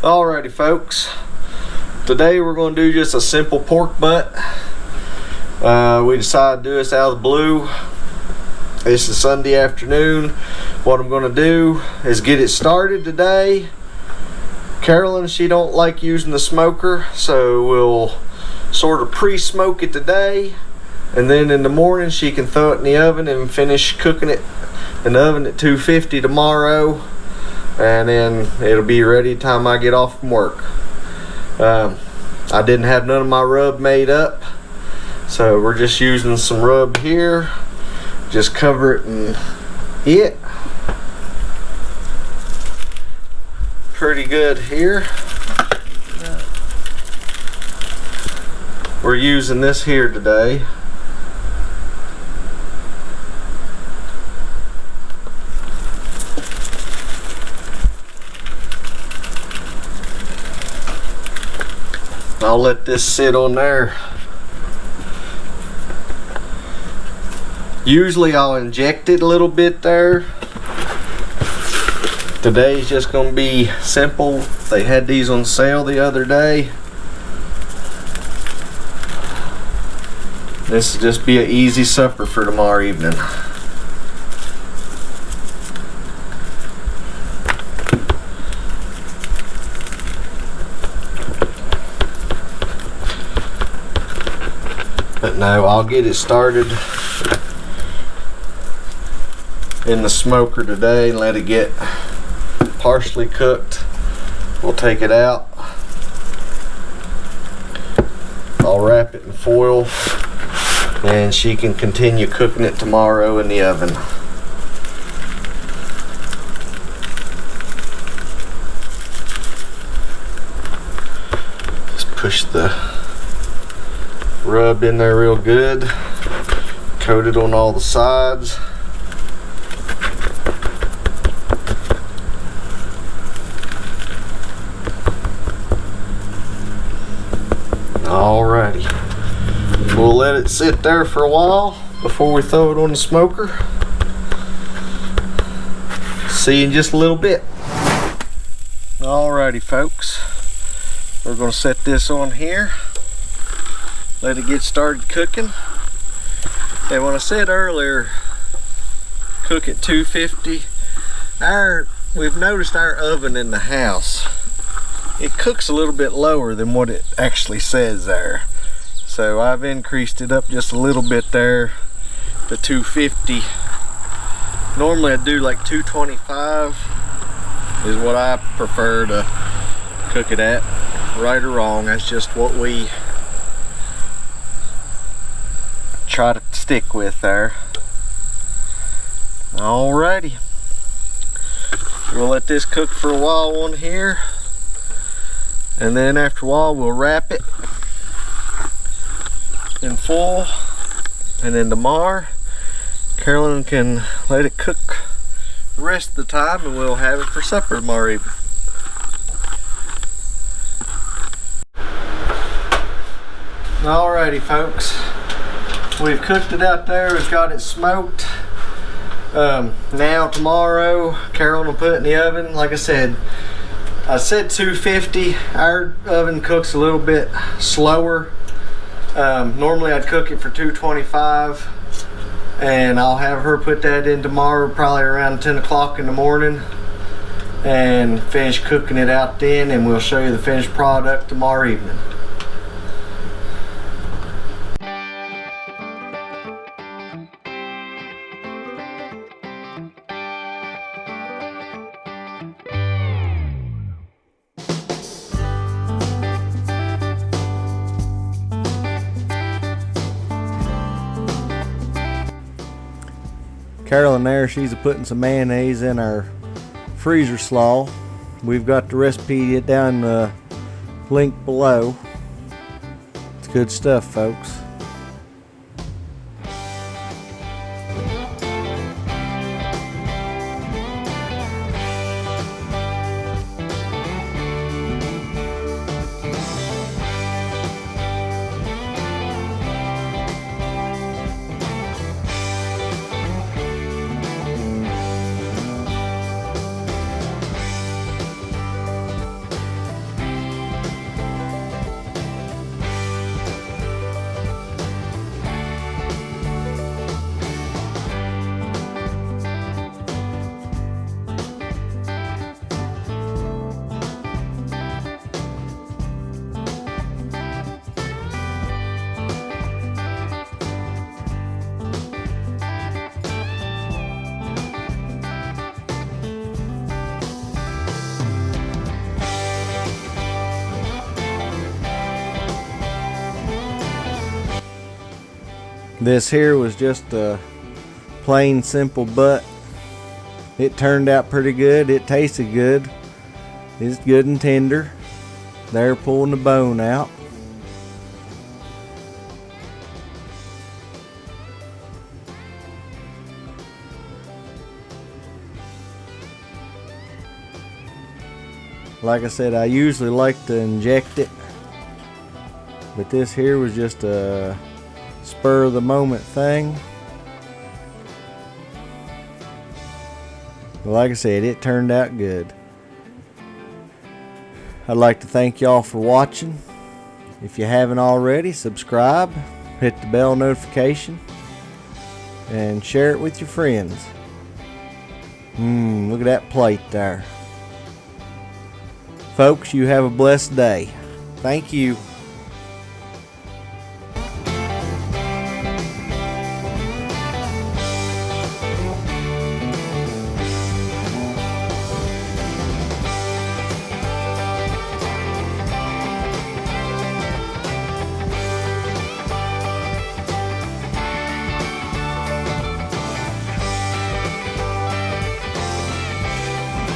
Alrighty folks, today we're going to do just a simple pork butt. We decided to do this out of the blue. This is Sunday afternoon. What I'm going to do is get it started today. Carolyn, she don't like using the smoker, so we'll sort of pre-smoke it today, and then in the morning she can throw it in the oven and finish cooking it in the oven at 250 tomorrow, and then it'll be ready time I get off from work. I didn't have none of my rub made up, so we're just using some rub here. Just cover it and eat. Pretty good here. We're using this here today. I'll let this sit on there. Usually I'll inject it a little bit there. Today's just going to be simple. They had these on sale the other day. This will just be an easy supper for tomorrow evening. But no, I'll get it started in the smoker today and let it get partially cooked. We'll take it out. I'll wrap it in foil and she can continue cooking it tomorrow in the oven. Just push the rub in there real good, coat it on all the sides. Alrighty, we'll let it sit there for a while before we throw it on the smoker. See you in just a little bit. Alrighty folks, we're going to set this on here. Let it get started cooking. And when I said earlier, cook at 250, we've noticed our oven in the house, it cooks a little bit lower than what it actually says there. So I've increased it up just a little bit there to 250. Normally I do like 225 is what I prefer to cook it at. Right or wrong, that's just what we try to stick with there. Alrighty, we'll let this cook for a while on here, and then after a while we'll wrap it in foil, and then tomorrow Carolyn can let it cook the rest of the time and we'll have it for supper tomorrow evening. Alrighty folks, we've cooked it out there, we've got it smoked. Now tomorrow Carolyn will put it in the oven. Like I said 250. Our oven cooks a little bit slower. Normally I'd cook it for 225, and I'll have her put that in tomorrow probably around 10 o'clock in the morning and finish cooking it out then, and we'll show you the finished product tomorrow evening. Carolyn there, she's putting some mayonnaise in our freezer slaw. We've got the recipe down the link below. It's good stuff, folks. This here was just a plain simple butt. It turned out pretty good. It tasted good. It's good and tender. They're pulling the bone out. Like I said, I usually like to inject it, but this here was just a spur of the moment thing. But like I said, it turned out good. I'd like to thank y'all for watching. If you haven't already, subscribe, hit the bell notification, and share it with your friends. Look at that plate there. Folks, you have a blessed day. Thank you.